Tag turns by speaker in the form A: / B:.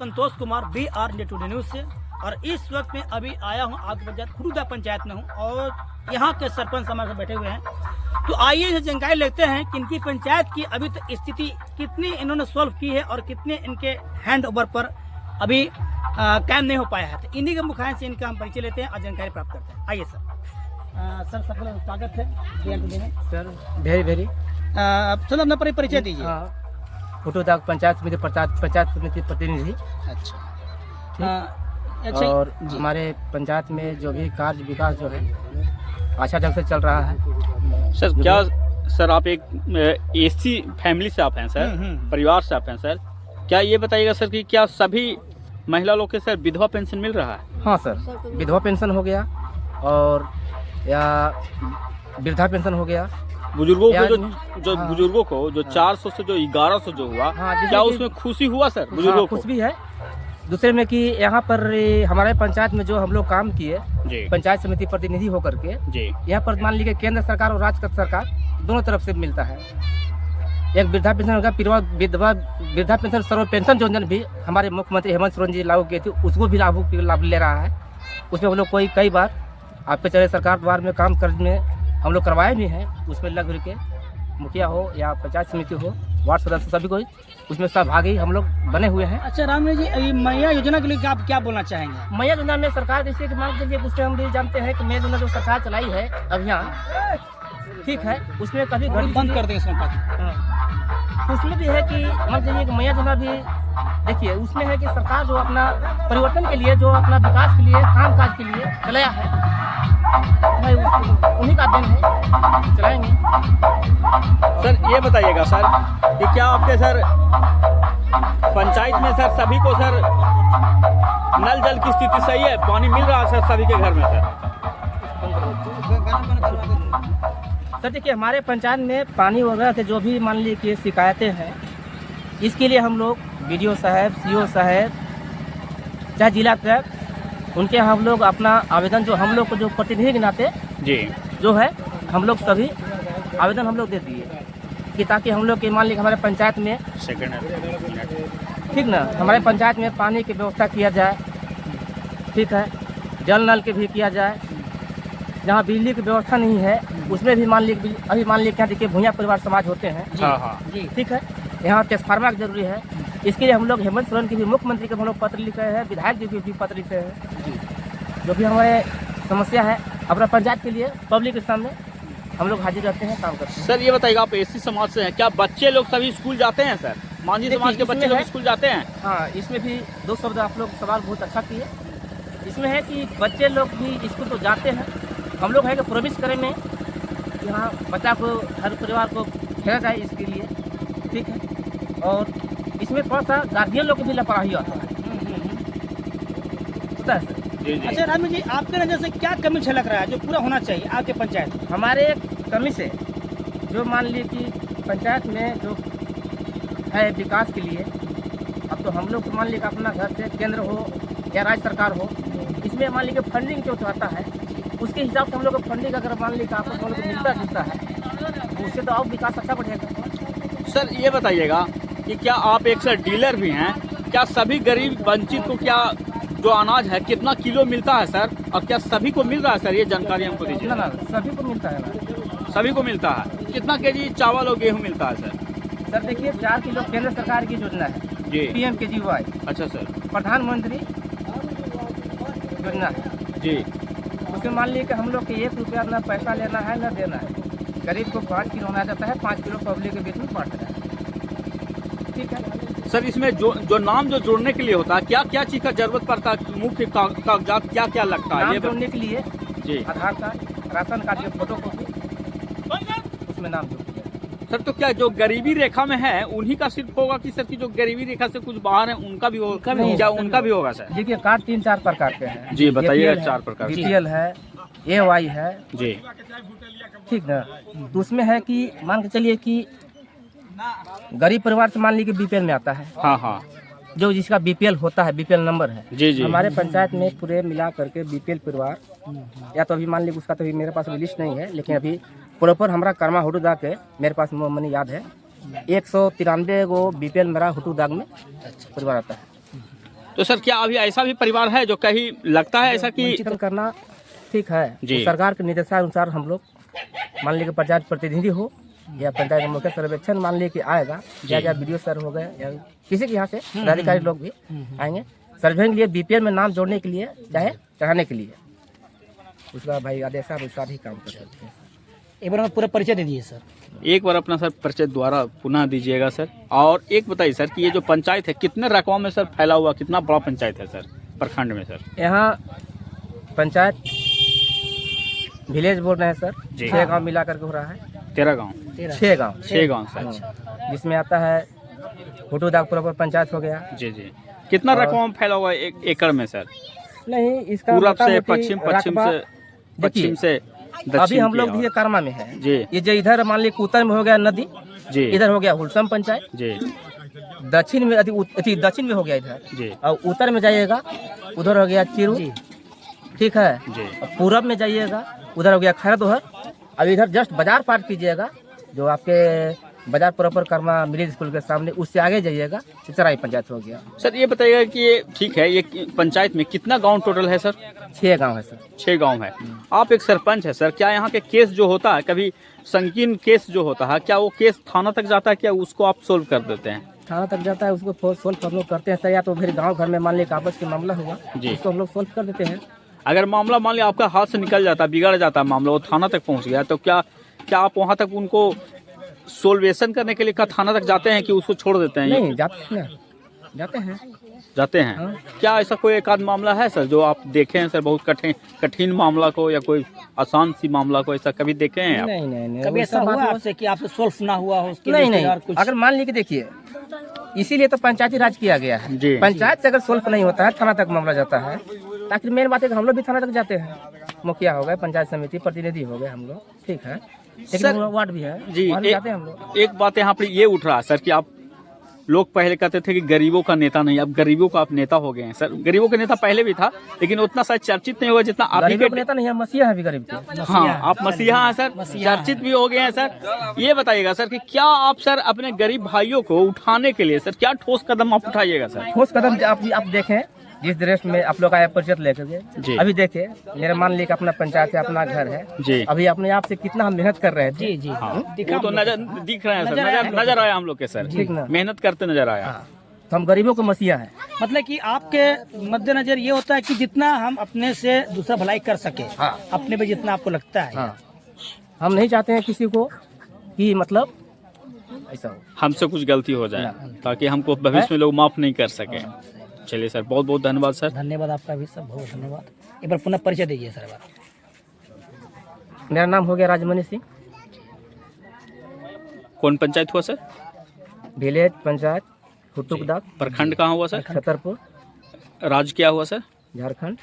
A: संतोष Kumar BR India Today news से। और इस वक्त मैं अभी आया हूं आपकी पंचायत खुटूदा पंचायत में हूं और यहां के सरपंच हमारे साथ बैठे हुए हैं। तो आइए इनसे जानकारी लेते हैं कि इनकी पंचायत की अभी तक स्थिति कितनी इन्होंने सॉल्व की है और कितने इनके हैंड ओवर पर अभी काम नहीं हो पाया है। तो इन्हीं के मुखायन से इनका हम परिचय लेते हैं और जानकारी प्राप्त करते हैं। आइए सर। सर सबका स्वागत है BR टुडे में।
B: सर वेरी
A: सर अपना परिचय दीजिए।
B: खुटूदा पंचायत समिति प्रतिनिधि।
A: अच्छा
B: और हमारे पंचायत में जो भी कार्य विकास जो है अच्छा ढंग से चल रहा है।
C: सर क्या सर आप एक एसी फैमिली से आप हैं सर, परिवार से आप हैं सर, क्या ये बताइएगा सर कि क्या सभी महिला लोग के सर विधवा पेंशन मिल रहा है?
B: हाँ सर, विधवा पेंशन हो गया और या वृद्धा पेंशन हो गया।
C: बुजुर्गों को जो बुजुर्गों को जो 400 से जो 1100 जो हुआ, क्या उसमें खुशी हुआ सर बुजुर्गों को?
B: खुश भी है। दूसरे में कि यहाँ पर हमारे पंचायत में जो हम लोग काम किए पंचायत समिति प्रतिनिधि होकर के यहाँ पर मान लीजिए केंद्र सरकार और राज्य सरकार दोनों तरफ से मिलता है। एक वृद्धा पेंशन होगा, वृद्धा पेंशन सर्व पेंशन योजना भी हमारे मुख्यमंत्री हेमंत सोरेन जी लागू किए थे, उसको भी लाभ ले रहा है। उसमें हम लोग कई बार आपके चले सरकार द्वार में काम करने में हम लोग करवाए भी हैं। उसमें लग के मुखिया हो या पंचायत समिति हो, वार्ड सदस्य सभी को उसमें सहभागी हम लोग बने हुए हैं।
A: अच्छा राम जी, मैया योजना के लिए आप क्या बोलना चाहेंगे?
B: मैया योजना में सरकार जैसे कि मान लीजिए उसमें हम भी जानते हैं कि मैया योजना जो सरकार चलाई है अभियान, ठीक है, उसमें कभी घड़ी
A: बंद कर देंगे इसमें।
B: उसमें भी है कि मान लीजिए कि मैया योजना भी देखिए उसमें है कि सरकार जो अपना परिवर्तन के लिए जो अपना विकास के लिए काम काज के लिए चलाया है, भाई उन्हीं का दिन है, चलाएंगे।
C: सर ये बताइएगा सर कि क्या आपके सर पंचायत में सर सभी को सर नल जल की स्थिति सही है, पानी मिल रहा है सर सभी के घर में सर?
B: सर देखिए हमारे पंचायत में पानी वगैरह के जो भी मान लीजिए शिकायतें हैं, इसके लिए हम लोग BDO साहब, CO साहब, चाहे जिला तक, उनके हम लोग अपना आवेदन जो हम लोग को जो प्रतिनिधि के नाते जो है हम लोग सभी आवेदन हम लोग दे दिए कि ताकि हम लोग के मान लीजिए हमारे पंचायत में ठीक ना, हमारे पंचायत में पानी की व्यवस्था किया जाए, ठीक है, जल नल के भी किया जाए। जहाँ बिजली की व्यवस्था नहीं है उसमें भी मान लीजिए अभी मान लीजिए क्या देखिए भूया परिवार समाज होते हैं, ठीक है, यहाँ ट्रांसफार्मर जरूरी है। इसके लिए हम लोग हेमंत सोरेन की भी मुख्यमंत्री के हम लोग पत्र लिखे हैं, विधायक जी की भी पत्र लिखे हैं। जो भी हमारे समस्या है अपना पंचायत के लिए पब्लिक के सामने हम लोग हाजिर रहते हैं, काम करते हैं।
C: सर ये बताइएगा आप एसी समाज से हैं, क्या बच्चे लोग सभी स्कूल जाते हैं सर? मांझी समाज के बच्चे लोग स्कूल जाते हैं?
B: हाँ, इसमें भी दो शब्द आप लोग सवाल बहुत अच्छा किए। इसमें है कि बच्चे लोग भी स्कूल तो जाते हैं। हम लोग है कि प्रवेश करें में यहाँ बच्चा को हर परिवार को खेला जाए इसके लिए, ठीक है। और इसमें थोड़ा सा गार्जियन लोग की भी लापरवाही आता है, पता है सर?
A: अच्छा राम जी, आपके नजर से क्या कमी झलक रहा है जो पूरा होना चाहिए आपके पंचायत में?
B: हमारे कमी से जो मान लीजिए कि पंचायत में जो है विकास के लिए, अब तो हम लोग मान लीजिए अपना घर से केंद्र हो या राज्य सरकार हो, इसमें मान लीजिए फंडिंग जो चाहता है उसके हिसाब से हम लोग को फंडिंग अगर मान लीजिए आपको हम लोग को मिलता जुलता है तो उससे तो और विकास अच्छा बढ़ेगा।
C: सर ये बताइएगा कि क्या आप एक सर डीलर भी हैं, क्या सभी गरीब वंचित को क्या जो अनाज है कितना किलो मिलता है सर, और क्या सभी को मिल रहा है सर? ये जानकारी हमको दीजिए।
B: ना सभी को मिलता है ना,
C: सभी को मिलता है। कितना केजी चावल और गेहूँ मिलता है सर?
B: सर देखिए 4 किलो केंद्र सरकार की योजना है
C: जी,
B: PMKGY।
C: अच्छा सर,
B: प्रधानमंत्री योजना
C: जी।
B: उसमें मान लीजिए कि हम लोग के 1 रुपया ना पैसा लेना है ना देना है, गरीब को 5 किलो होना जाता है, 5 किलो पब्लिक के बीच में बांट रहा है, ठीक है।
C: सर इसमें जो नाम जो जोड़ने के लिए होता है क्या चीज का जरूरत पड़ता है? मुख्य कागजात क्या लगता है?
B: नाम जोड़ने के लिए
C: जी,
B: आधार कार्ड, राशन कार्ड की फोटो कॉपी, उसमें नाम जोड़।
C: सर तो क्या जो गरीबी रेखा में है उन्हीं का सिर्फ होगा कि सर की जो गरीबी रेखा से कुछ बाहर है उनका भी होगा? क्या उनका भी होगा सर?
B: देखिए कार्ड 3-4 प्रकार के हैं
C: जी, बताइए। 4 प्रकार
B: BPL है, AY है
C: जी,
B: ठीक ना। तो उसमें है कि मान के चलिए कि गरीब परिवार से मान लीजिए BPL में आता है,
C: हाँ,
B: जो जिसका BPL होता है, BPL नंबर है
C: जी।
B: हमारे पंचायत में पूरे मिला करके BPL परिवार, या तो अभी मान लीजिए उसका तो अभी मेरे पास लिस्ट नहीं है, लेकिन अभी प्रॉपर हमारा कर्मा हुटूदा के मेरे पास मनी याद है 193 गो BPL मेरा हुटूदाग में परिवार आता है।
C: तो सर क्या अभी ऐसा भी परिवार है जो कहीं लगता है ऐसा कि
B: वंचित करना ठीक है।
C: जी।
B: तो सरकार के निर्देशानुसार हम लोग मान लीजिए पंचायत प्रतिनिधि हो या पंचायत का मुख्य सर्वेक्षण मान लीजिए कि आएगा, या वीडियो सर हो गए या किसी के यहाँ से पदाधिकारी लोग भी आएंगे सर्वे के लिए, बीपीएल में नाम जोड़ने के लिए, चाहे चढ़ाने के लिए, उसका भाई आदेशानुसार ही काम कर सकते हैं।
A: एक बार पूरा परिचय दे दिए सर।
C: एक बार अपना सर परिचय द्वारा पुनः दीजिएगा सर। और एक बताइए सर कि ये जो पंचायत है कितने रकबों में सर फैला हुआ, कितना बड़ा पंचायत है सर प्रखंड में सर?
B: यहाँ पंचायत विलेज बोल रहे हैं सर,
C: जी।
B: 6 गांव मिला करके हो रहा है।
C: 13 गाँव
B: 6 गांव
C: 6 गाँव सर।
B: जिसमें आता है हुटूदागपुर पंचायत हो गया।
C: जी जी। कितना रकबों में फैला हुआ है एक एकड़ में सर?
B: नहीं, इसका
C: पूरब से
B: मोटा-मोटी
C: पश्चिम, पश्चिम
B: रकबा
C: से पश्चिम से दक्षिण
B: अभी हम
C: की
B: लोग
C: ओर।
B: भी कर्मा में है।
C: जी
B: ये जो इधर मान लीजिए उत्तर में हो गया नदी,
C: जी
B: इधर हो गया हुलसम पंचायत,
C: जी
B: दक्षिण में दक्षिण में हो गया इधर,
C: जी
B: और उत्तर में जाइएगा उधर हो गया चिरू, ठीक है।
C: जी
B: और पूरब में जाइएगा उधर हो गया खैरदोहर। अब इधर जस्ट बाजार पार कीजिएगा, जो आपके बाजार प्रॉपर कर्मा मिडिल स्कूल के सामने, उससे आगे जाइएगा तो चराई पंचायत हो गया।
C: सर ये बताइएगा कि ये ठीक है, ये पंचायत में कितना गांव टोटल है सर?
B: 6 गांव है सर।
C: 6 गांव है। आप एक सरपंच है सर, क्या यहाँ के केस जो होता है, कभी संकीर्ण केस जो होता है, क्या वो केस थाना तक जाता है, क्या उसको आप सोल्व कर देते हैं?
B: थाना तक जाता है, उसको सोल्व हम लोग करते हैं सर। या तो फिर गांव घर में मान लीजिए आपस के मामला हुआ,
C: जी।
B: उसको हम लोग सोल्व कर देते हैं।
C: अगर मामला मान लिया आपका हाथ से निकल जाता है, बिगड़ जाता है मामला, वो थाना तक पहुँच गया, तो क्या आप वहाँ तक उनको सोल्वेशन करने के लिए क्या थाना तक जाते हैं कि उसको छोड़ देते हैं?
B: नहीं जाते हैं,
C: जाते हैं।
B: हाँ।
C: क्या ऐसा कोई एक आध मामला है सर जो आप देखे हैं सर, बहुत कठिन मामला को या कोई आसान सी मामला को, ऐसा कभी देखे हैं आप?
B: नहीं
A: कभी ऐसा हुआ आपसे कि आपसे सोल्व ना हुआ हो उसके
B: नहीं
A: लिए और कुछ?
B: अगर मान लीजिए देखिए, इसीलिए तो पंचायती राज किया गया है।
C: जी।
B: पंचायत से अगर सोल्व नहीं होता है, थाना तक मामला जाता है। ताकि मेन बात है कि हम लोग भी थाना तक जाते हैं, मुखिया हो गए, पंचायत समिति प्रतिनिधि हो गए हम लोग, ठीक है। लेकिन
C: सर-
B: वार्ड भी है,
C: जी
B: वहाँ भी जाते हैं हम लोग।
C: एक बात यहाँ पर ये उठ रहा है सर कि आप लोग पहले कहते थे कि गरीबों का नेता नहीं, अब गरीबों का आप नेता हो गए हैं सर। गरीबों का नेता पहले भी था, लेकिन उतना शायद चर्चित नहीं हुआ जितना आप ही
B: गरीबों
C: के।
B: का नेता नहीं है, मसीहा है भी गरीब के।
C: हाँ, आप मसीहा हैं सर, चर्चित भी हो गए हैं सर। ये बताइएगा सर कि क्या आप सर अपने गरीब भाइयों को उठाने के लिए सर क्या ठोस कदम आप उठाइएगा सर?
B: ठोस कदम आप देखें, जिस दृश्य में आप लोग आए परिचय लेकर
C: जी।
B: के, अभी देखे मेरा मान लीजिए अपना पंचायत है, अपना घर है
C: जी।
B: अभी अपने आप से कितना हम मेहनत कर रहे थे।
A: जी जी
C: हाँ, वो तो नजर दिख रहे हैं सर, नजर आया हम लोग के सर,
B: ठीक ना।
C: मेहनत करते नजर आया।
B: हाँ, तो हम गरीबों को मसीहा है।
A: मतलब कि आपके मद्देनजर ये होता है कि जितना हम अपने से दूसरा भलाई कर सके,
B: हाँ।
A: अपने पे जितना आपको लगता है।
B: हाँ, हम नहीं चाहते हैं किसी को कि मतलब ऐसा हो।
C: हमसे कुछ गलती हो जाए ताकि हमको भविष्य में लोग माफ नहीं कर सके। चलिए सर, बहुत बहुत धन्यवाद सर।
A: धन्यवाद आपका भी सर, बहुत धन्यवाद। एक बार पुनः परिचय दीजिए सर। एक बार
B: मेरा नाम हो गया राजमणि सिंह,
C: कौन पंचायत हुआ सर?
B: विलेज पंचायत हुटुकदाग,
C: प्रखंड कहाँ हुआ सर?
B: छतरपुर,
C: राज्य क्या हुआ सर?
B: झारखंड।